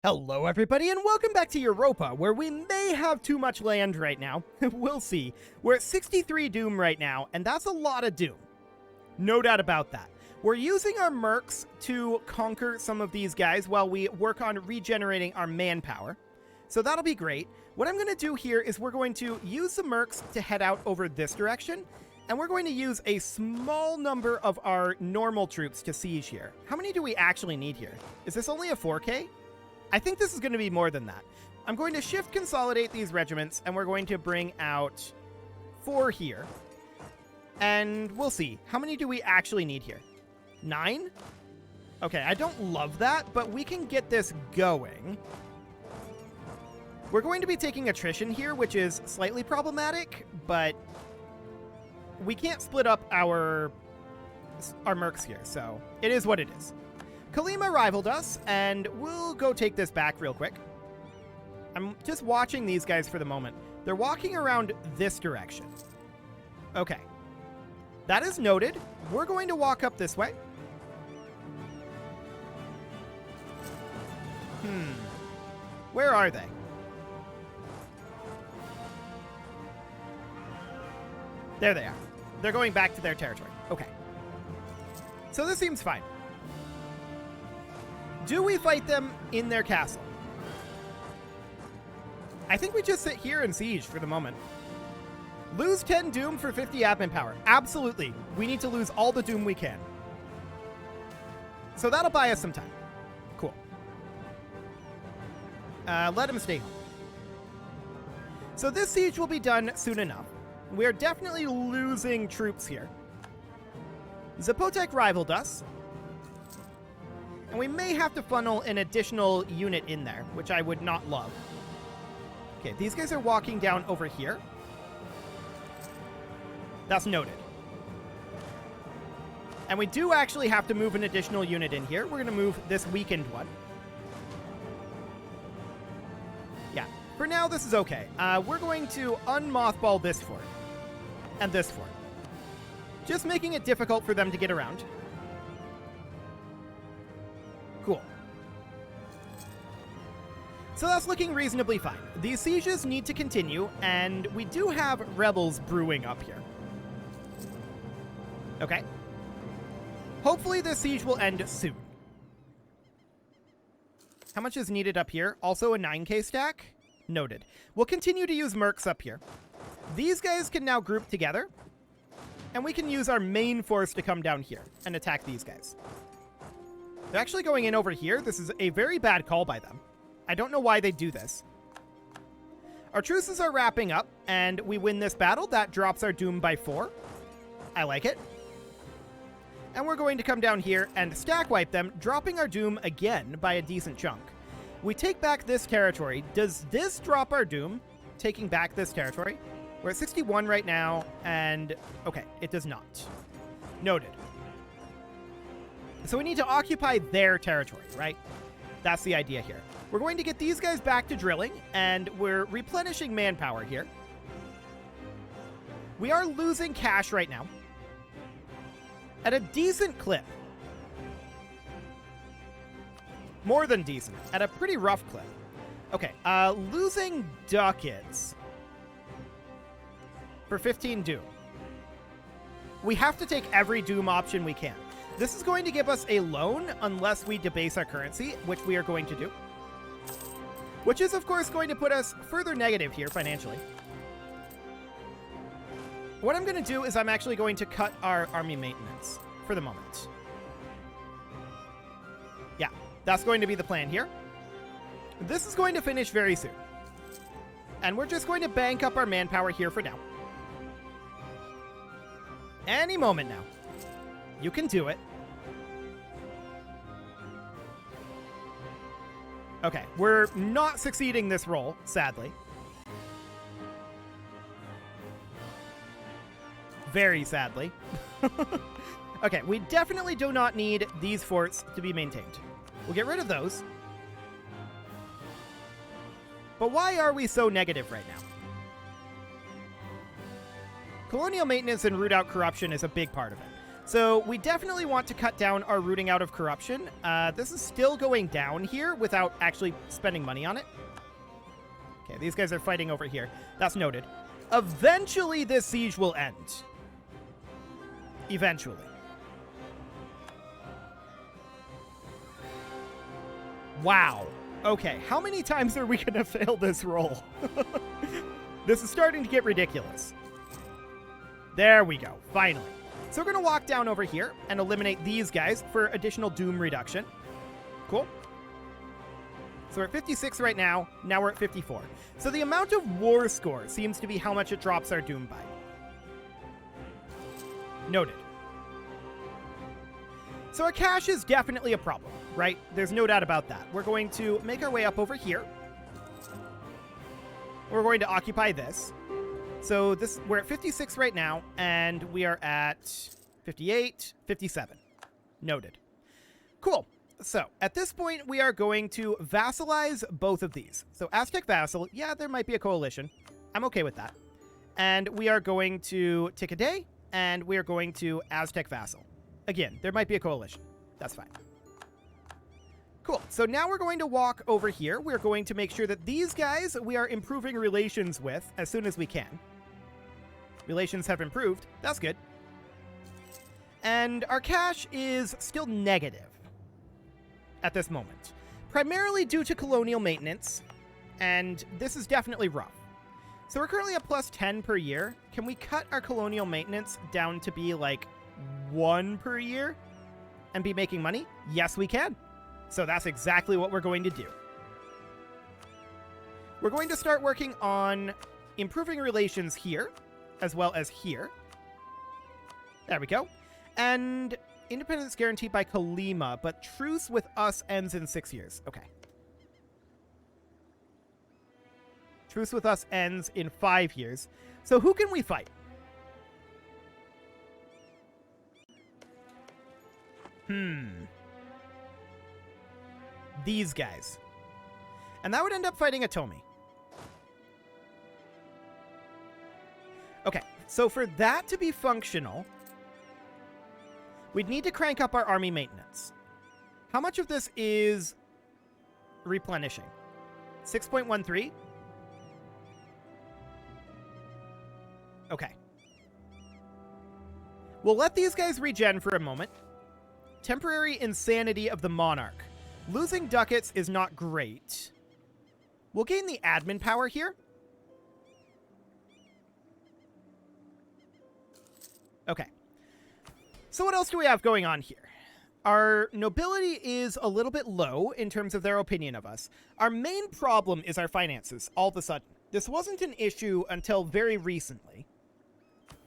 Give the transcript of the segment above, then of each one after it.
Hello everybody and welcome back to Europa, where we may have too much land right now. We'll see. We're at 63 Doom right now, and that's a lot of Doom. No doubt about that. We're using our mercs to conquer some of these guys while we work on regenerating our manpower. So that'll be great. What I'm going to do here is we're going to use the mercs to head out over this direction, and we're going to use a small number of our normal troops to siege here. How many do we actually need here? Is this only a 4K? I think this is going to be more than that. I'm going to shift consolidate these regiments, and we're going to bring out 4 here. And we'll see. How many do we actually need here? 9? Okay, I don't love that, but we can get this going. We're going to be taking attrition here, which is slightly problematic, but we can't split up our mercs here, so it is what it is. Kalima rivaled us, and we'll go take this back real quick. I'm just watching these guys for the moment. They're walking around this direction. Okay. That is noted. We're going to walk up this way. Where are they? There they are. They're going back to their territory. Okay. So this seems fine. Do we fight them in their castle? I think we just sit here and siege for the moment. Lose 10 Doom for 50 admin power. Absolutely. We need to lose all the Doom we can. So that'll buy us some time. Cool. Let him stay home. So this siege will be done soon enough. We're definitely losing troops here. Zapotek rivaled us. And we may have to funnel an additional unit in there, which I would not love. Okay, these guys are walking down over here. That's noted. And we do actually have to move an additional unit in here. We're going to move this weakened one. Yeah, for now this is okay. We're going to unmothball this fort. And this fort. Just making it difficult for them to get around. Cool. So that's looking reasonably fine. These sieges need to continue, and we do have rebels brewing up here. Okay. Hopefully this siege will end soon. How much is needed up here? Also a 9k stack? Noted. We'll continue to use mercs up here. These guys can now group together, and we can use our main force to come down here and attack these guys. They're actually going in over here. This is a very bad call by them. I don't know why they do this. Our truces are wrapping up, and we win this battle. That drops our Doom by 4. I like it. And we're going to come down here and stack wipe them, dropping our Doom again by a decent chunk. We take back this territory. Does this drop our Doom, taking back this territory? We're at 61 right now, and okay, it does not. Noted. So we need to occupy their territory, right? That's the idea here. We're going to get these guys back to drilling, and we're replenishing manpower here. We are losing cash right now. At a decent clip. More than decent. At a pretty rough clip. Okay, losing ducats. For 15 Doom. We have to take every Doom option we can. This is going to give us a loan unless we debase our currency, which we are going to do. Which is, of course, going to put us further negative here financially. What I'm going to do is I'm actually going to cut our army maintenance for the moment. Yeah, that's going to be the plan here. This is going to finish very soon. And we're just going to bank up our manpower here for now. Any moment now. You can do it. Okay, we're not succeeding this roll, sadly. Very sadly. Okay, we definitely do not need these forts to be maintained. We'll get rid of those. But why are we so negative right now? Colonial maintenance and root out corruption is a big part of it. So we definitely want to cut down our rooting out of corruption. This is still going down here without actually spending money on it. Okay, these guys are fighting over here. That's noted. Eventually, this siege will end. Eventually. Wow. Okay, how many times are we going to fail this roll? This is starting to get ridiculous. There we go, finally. So we're going to walk down over here and eliminate these guys for additional doom reduction. Cool. So we're at 56 right now. Now we're at 54. So the amount of war score seems to be how much it drops our doom by. Noted. So our cash is definitely a problem, right? There's no doubt about that. We're going to make our way up over here. We're going to occupy this. So we're at 56 right now, and we are at 58, 57. Noted. Cool. So at this point, we are going to vassalize both of these. So Aztec vassal, yeah, there might be a coalition. I'm okay with that. And we are going to tick a day, and we are going to Aztec vassal. Again, there might be a coalition. That's fine. Cool. So now we're going to walk over here. We're going to make sure that these guys we are improving relations with as soon as we can. Relations have improved. That's good. And our cash is still negative at this moment, primarily due to colonial maintenance, and this is definitely rough. So we're currently at plus 10 per year. Can we cut our colonial maintenance down to be like 1 per year and be making money? Yes, we can. So that's exactly what we're going to do. We're going to start working on improving relations here, as well as here. There we go. And independence guaranteed by Kalima, but truce with us ends in 6 years. Okay. Truce with us ends in 5 years. So who can we fight? These guys. And that would end up fighting Atomi. Okay, so for that to be functional, we'd need to crank up our army maintenance. How much of this is replenishing? 6.13? Okay. We'll let these guys regen for a moment. Temporary insanity of the monarch. Losing ducats is not great. We'll gain the admin power here. Okay. So what else do we have going on here? Our nobility is a little bit low in terms of their opinion of us. Our main problem is our finances, all of a sudden. This wasn't an issue until very recently.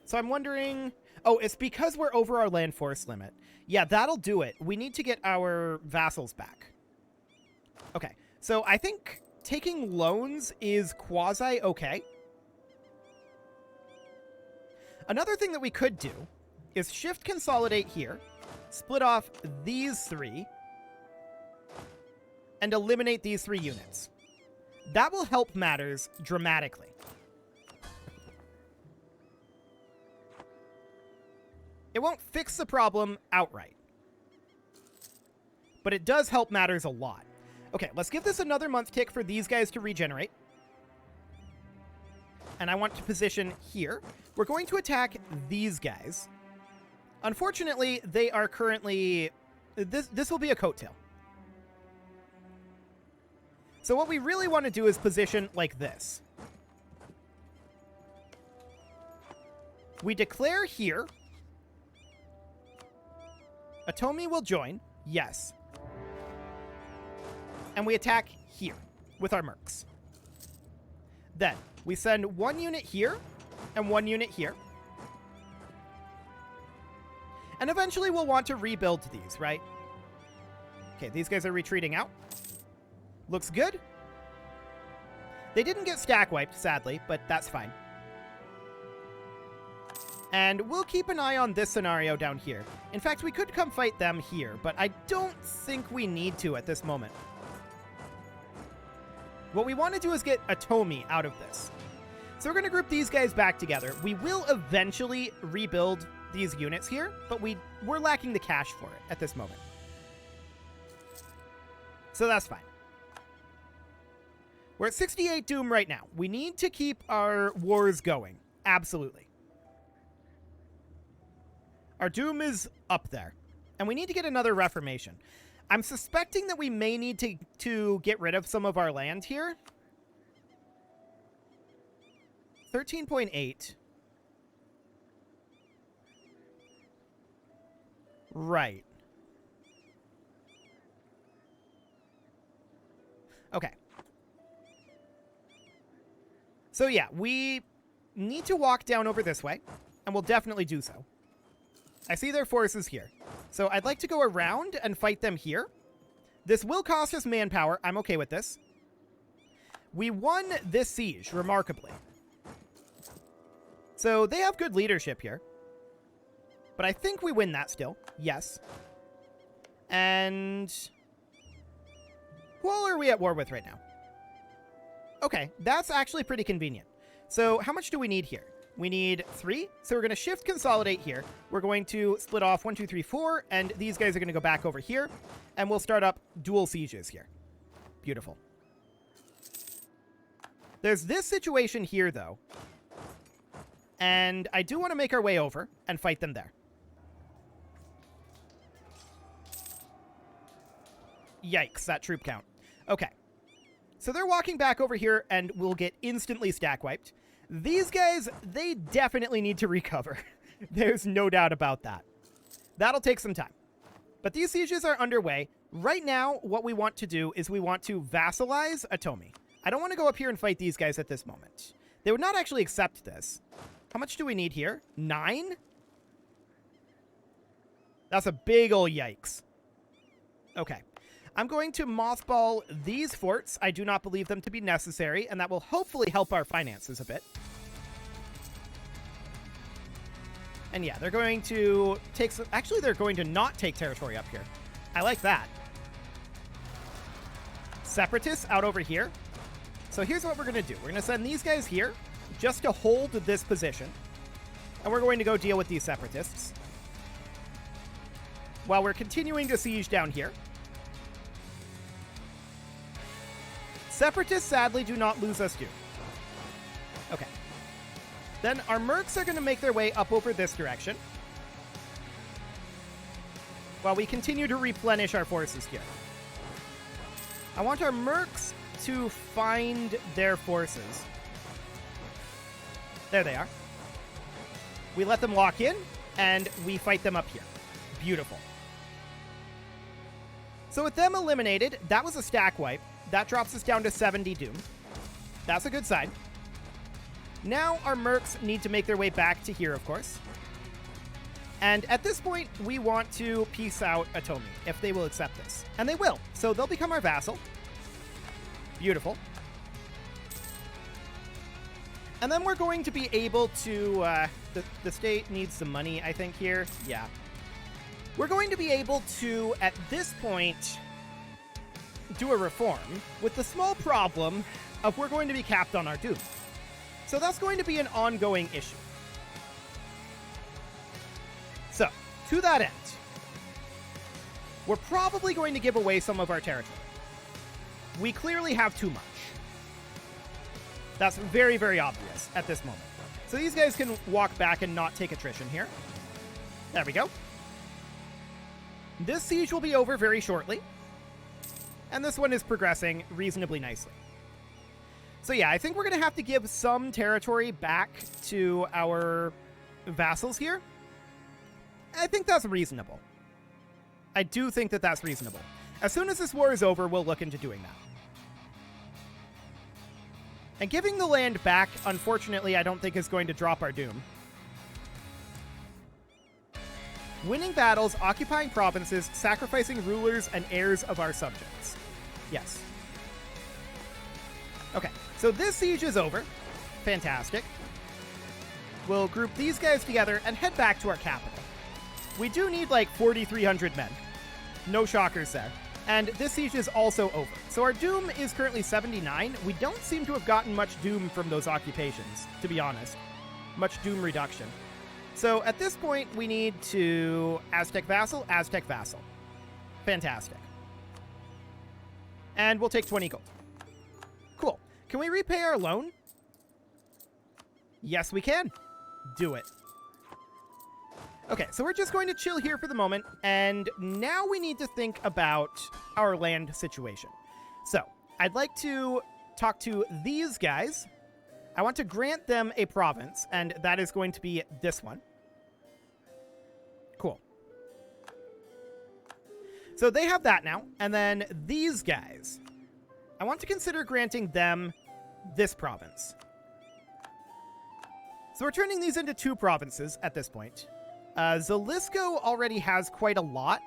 So I'm wondering... Oh, it's because we're over our land force limit. Yeah, that'll do it. We need to get our vassals back. Okay, so I think taking loans is quasi-okay. Another thing that we could do is shift consolidate here, split off these 3, and eliminate these 3 units. That will help matters dramatically. It won't fix the problem outright, but it does help matters a lot. Okay, let's give this another month tick for these guys to regenerate. And I want to position here. We're going to attack these guys. Unfortunately, they are currently... This will be a coattail. So what we really want to do is position like this. We declare here. Atomi will join. Yes. And we attack here with our mercs. Then we send 1 unit here and 1 unit here. And eventually we'll want to rebuild these, right? Okay, these guys are retreating out. Looks good. They didn't get stack wiped, sadly, but that's fine. And we'll keep an eye on this scenario down here. In fact, we could come fight them here, but I don't think we need to at this moment. What we want to do is get Atomi out of this. So we're going to group these guys back together. We will eventually rebuild these units here, but we're lacking the cash for it at this moment. So that's fine. We're at 68 Doom right now. We need to keep our wars going. Absolutely. Our Doom is up there. And we need to get another Reformation. I'm suspecting that we may need to get rid of some of our land here. 13.8. Right. Okay. So yeah, we need to walk down over this way, and we'll definitely do so. I see their forces here. So I'd like to go around and fight them here. This will cost us manpower. I'm okay with this. We won this siege, remarkably. So they have good leadership here. But I think we win that still. Yes. And who all are we at war with right now? Okay, that's actually pretty convenient. So how much do we need here? We need 3. So we're going to shift consolidate here. We're going to split off 1, 2, 3, 4. And these guys are going to go back over here. And we'll start up dual sieges here. Beautiful. There's this situation here, though. And I do want to make our way over and fight them there. Yikes, that troop count. Okay. So they're walking back over here, and we'll get instantly stack wiped. These guys, they definitely need to recover. There's no doubt about that. That'll take some time. But these sieges are underway. Right now, what we want to do is we want to vassalize Atomi. I don't want to go up here and fight these guys at this moment. They would not actually accept this. How much do we need here? 9? That's a big ol' yikes. Okay. I'm going to mothball these forts. I do not believe them to be necessary, and that will hopefully help our finances a bit. And yeah, they're going to take some... Actually, they're going to not take territory up here. I like that. Separatists out over here. So here's what we're going to do. We're going to send these guys here just to hold this position. And we're going to go deal with these separatists. While we're continuing to siege down here. Separatists, sadly, do not lose us due. Okay. Then our mercs are going to make their way up over this direction. While we continue to replenish our forces here. I want our mercs to find their forces. There they are. We let them lock in, and we fight them up here. Beautiful. So with them eliminated, that was a stack wipe. That drops us down to 70 Doom. That's a good sign. Now our mercs need to make their way back to here, of course. And at this point, we want to peace out Atomi, if they will accept this. And they will. So they'll become our vassal. Beautiful. And then we're going to be able to... the state needs some money, I think, here. Yeah. We're going to be able to, at this point... do a reform with the small problem of we're going to be capped on our Doom. So that's going to be an ongoing issue. So, to that end, we're probably going to give away some of our territory. We clearly have too much. That's very, very obvious at this moment. So these guys can walk back and not take attrition here. There we go. This siege will be over very shortly. And this one is progressing reasonably nicely. So yeah, I think we're going to have to give some territory back to our vassals here. I think that's reasonable. I do think that that's reasonable. As soon as this war is over, we'll look into doing that. And giving the land back, unfortunately, I don't think is going to drop our Doom. Winning battles, occupying provinces, sacrificing rulers and heirs of our subjects. Yes. Okay, so this siege is over. Fantastic. We'll group these guys together and head back to our capital. We do need like 4,300 men. No shockers there. And this siege is also over. So our Doom is currently 79. We don't seem to have gotten much Doom from those occupations, to be honest. Much Doom reduction. So at this point, we need to Aztec Vassal, Aztec Vassal. Fantastic. And we'll take 20 gold. Cool. Can we repay our loan? Yes, we can. Do it. Okay, so we're just going to chill here for the moment, and now we need to think about our land situation. So, I'd like to talk to these guys. I want to grant them a province, and that is going to be this one. Cool. So they have that now, and then these guys. I want to consider granting them this province. So we're turning these into 2 provinces at this point. Zalisco already has quite a lot,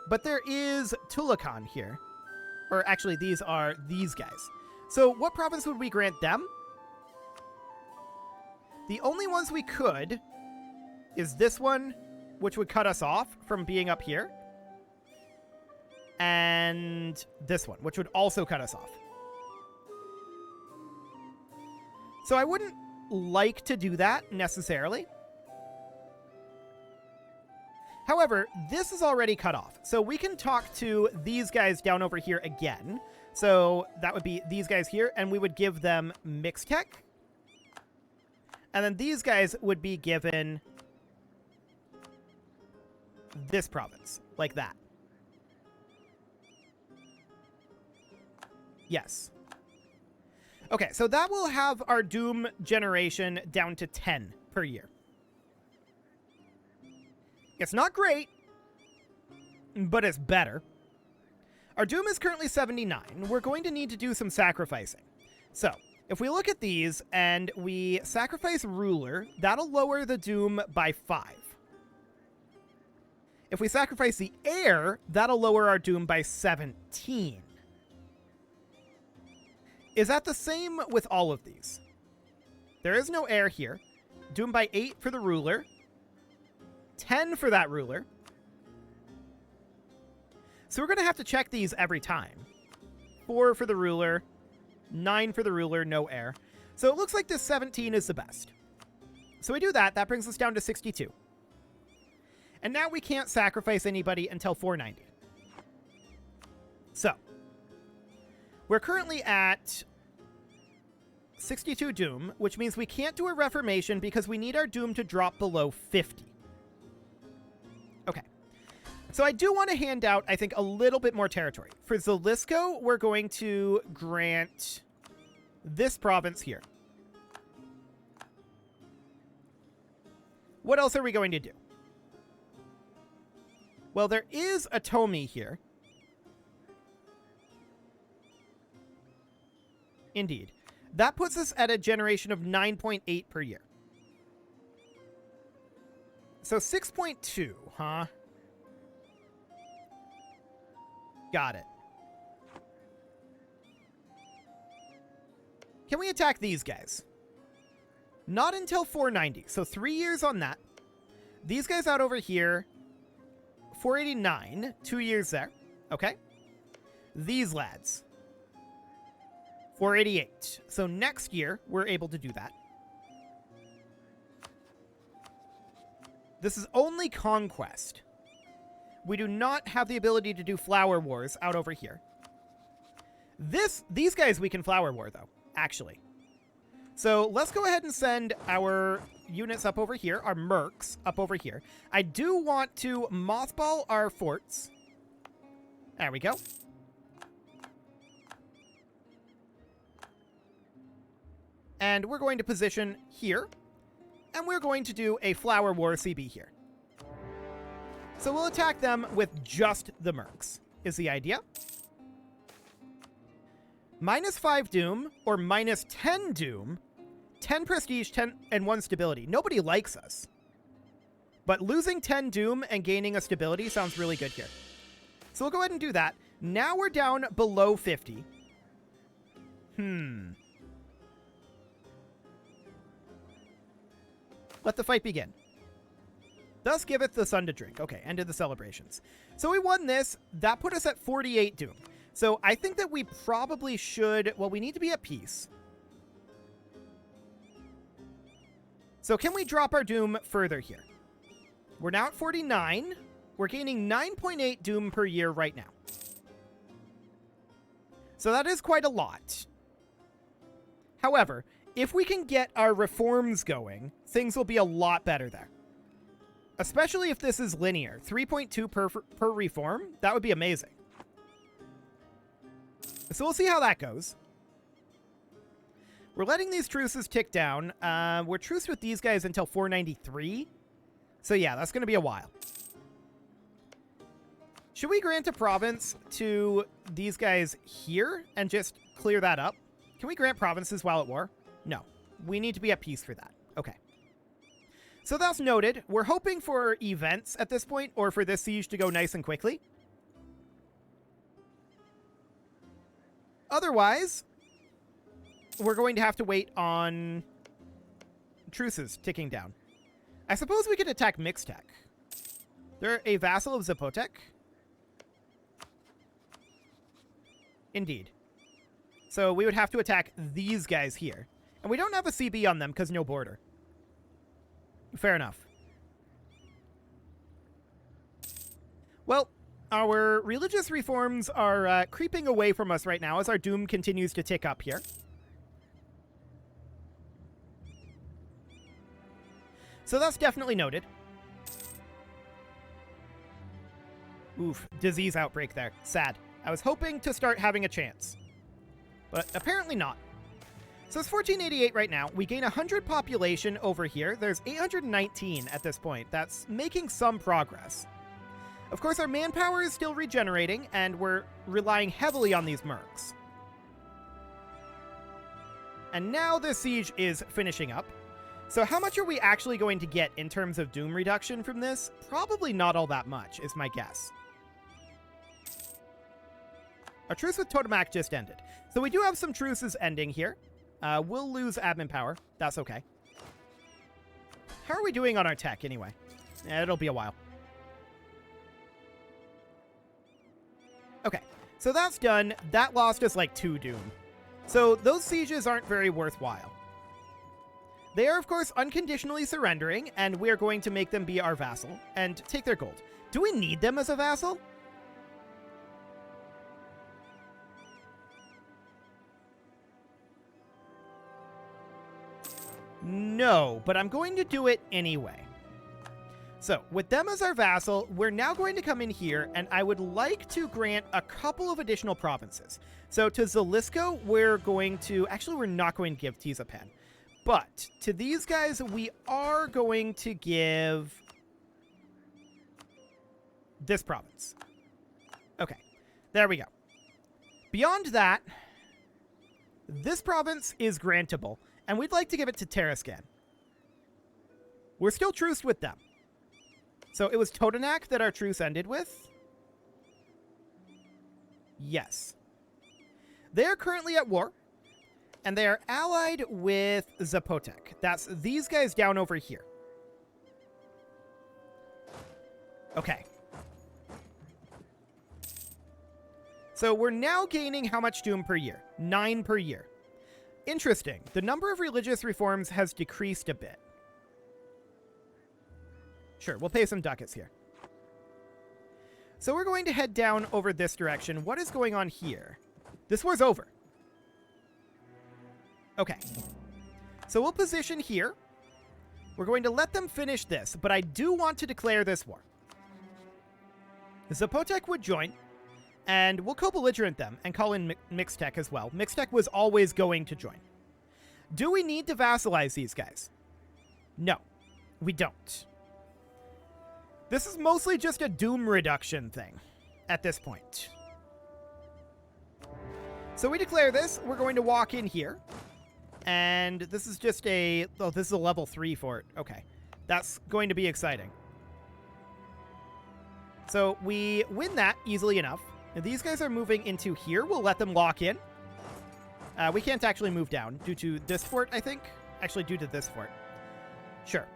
but there is Tulakan here. Or actually, these are these guys. So what province would we grant them? The only ones we could is this one, which would cut us off from being up here. And this one, which would also cut us off. So I wouldn't like to do that necessarily. However, this is already cut off, so we can talk to these guys down over here again. So that would be these guys here, and we would give them mixed tech. And then these guys would be given this province, like that. Yes. Okay, so that will have our Doom generation down to 10 per year. It's not great, but it's better. Our Doom is currently 79. We're going to need to do some sacrificing. So, if we look at these and we sacrifice Ruler, that'll lower the Doom by 5. If we sacrifice the Heir, that'll lower our Doom by 17. Is that the same with all of these? There is no Heir here. Doom by 8 for the Ruler. 10 for that Ruler. So we're going to have to check these every time. 4 for the Ruler. 9 for the Ruler, no Heir. So it looks like this 17 is the best. So we do that. That brings us down to 62. And now we can't sacrifice anybody until 490. So, we're currently at 62 Doom, which means we can't do a Reformation because we need our Doom to drop below 50. Okay. So I do want to hand out, I think, a little bit more territory. For Zalisco, we're going to grant this province here. What else are we going to do? Well, there is a Tomi here. Indeed. That puts us at a generation of 9.8 per year. So 6.2, huh? Got it. Can we attack these guys? Not until 490. So 3 years on that. These guys out over here, 489. 2 years there. Okay. These lads, 488. So next year, we're able to do that. This is only Conquest. We do not have the ability to do Flower Wars out over here. These guys we can Flower War, though, actually. So let's go ahead and send our units up over here, our mercs up over here. I do want to mothball our forts. There we go. And we're going to position here. And we're going to do a Flower War CB here. So we'll attack them with just the mercs, is the idea. -5 Doom, or -10 Doom, 10 Prestige, 10 and 1 Stability. Nobody likes us. But losing 10 Doom and gaining a Stability sounds really good here. So we'll go ahead and do that. Now we're down below 50. Let the fight begin. Thus giveth the sun to drink. Okay, ended the celebrations. So we won this. That put us at 48 Doom. So I think that we probably should... Well, we need to be at peace. So can we drop our doom further here? We're now at 49. We're gaining 9.8 doom per year right now. So that is quite a lot. However, if we can get our reforms going, things will be a lot better there. Especially if this is linear. 3.2 per reform, that would be amazing. So we'll see how that goes. We're letting these truces tick down. We're truced with these guys until 493. So yeah, that's going to be a while. Should we grant a province to these guys here and just clear that up? Can we grant provinces while at war? No. We need to be at peace for that. Okay. So that's noted. We're hoping for events at this point, or for this siege to go nice and quickly. Otherwise, we're going to have to wait on truces ticking down. I suppose we could attack Mixtec. They're a vassal of Zapotec. Indeed. So we would have to attack these guys here. And we don't have a CB on them because no border. Fair enough. Well, our religious reforms are creeping away from us right now as our doom continues to tick up here. So that's definitely noted. Oof, disease outbreak there. Sad. I was hoping to start having a chance. But apparently not. So it's 1488 right now. We gain 100 population over here. There's 819 at this point. That's making some progress. Of course, our manpower is still regenerating, and we're relying heavily on these mercs. And now the siege is finishing up. So how much are we actually going to get in terms of doom reduction from this? Probably not all that much, is my guess. Our truce with Totomac just ended. So we do have some truces ending here. We'll lose admin power. That's okay. How are we doing on our tech, anyway? It'll be a while. Okay, so that's done. That lost us like 2 doom. So those sieges aren't very worthwhile. They are, of course, unconditionally surrendering, and we're going to make them be our vassal and take their gold. Do we need them as a vassal? No, but I'm going to do it anyway. So, with them as our vassal, we're now going to come in here, and I would like to grant a couple of additional provinces. So, to Zalisco, we're going to... Actually, we're not going to give Tizapan. But, to these guys, we are going to give... this province. Okay, there we go. Beyond that, this province is grantable, and we'd like to give it to Terrascan. We're still truced with them. So it was Totonac that our truce ended with? Yes. They are currently at war, and they are allied with Zapotec. That's these guys down over here. Okay. So we're now gaining how much doom per year? 9 per year. Interesting. The number of religious reforms has decreased a bit. Sure, we'll pay some ducats here. So we're going to head down over this direction. What is going on here? This war's over. Okay. So we'll position here. We're going to let them finish this, but I do want to declare this war. Zapotec would join, and we'll co-belligerent them and call in Mixtec as well. Mixtec was always going to join. Do we need to vassalize these guys? No, we don't. This is mostly just a doom reduction thing at this point. So we declare this. We're going to walk in here. And this is just a... Oh, this is a level 3 fort. Okay. That's going to be exciting. So we win that easily enough. Now, these guys are moving into here. We'll let them lock in. We can't actually move down due to this fort, I think. Actually, due to this fort. Sure.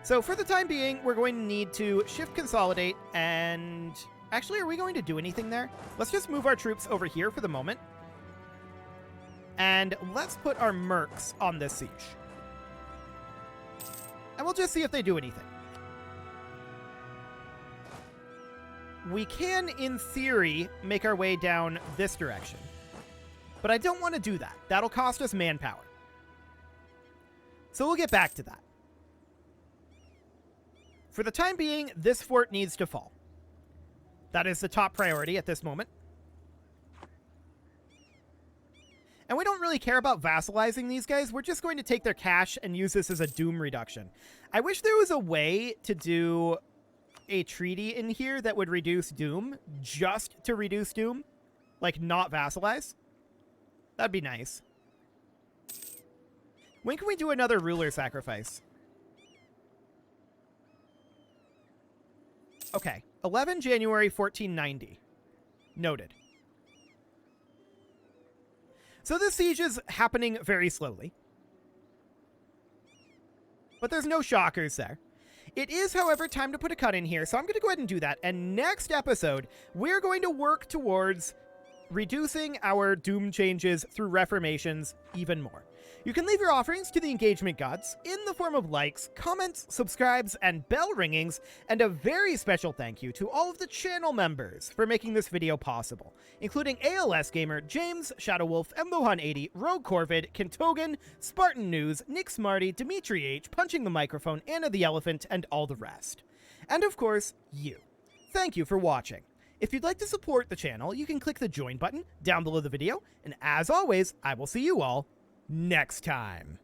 So for the time being, we're going to need to shift consolidate and... Actually, are we going to do anything there? Let's just move our troops over here for the moment. And let's put our mercs on this siege. And we'll just see if they do anything. We can, in theory, make our way down this direction. But I don't want to do that. That'll cost us manpower. So we'll get back to that. For the time being, this fort needs to fall. That is the top priority at this moment. And we don't really care about vassalizing these guys. We're just going to take their cash and use this as a doom reduction. I wish there was a way to do a treaty in here that would reduce doom, just to reduce doom. Like, not vassalize. That'd be nice. When can we do another ruler sacrifice? Okay, 11 January 1490. Noted. So this siege is happening very slowly. But there's no shockers there. It is, however, time to put a cut in here, so I'm going to go ahead and do that. And next episode, we're going to work towards reducing our doom changes through reformations even more. You can leave your offerings to the engagement gods in the form of likes, comments, subscribes, and bell ringings, and a very special thank you to all of the channel members for making this video possible, including ALS Gamer, James, Shadowwolf, Mbohan80, Rogue Corvid, Kentogan, Spartan News, Nick Smarty, Dimitri H, Punching the Microphone, Anna the Elephant, and all the rest. And of course, you. Thank you for watching. If you'd like to support the channel, you can click the join button down below the video, and as always, I will see you all next time.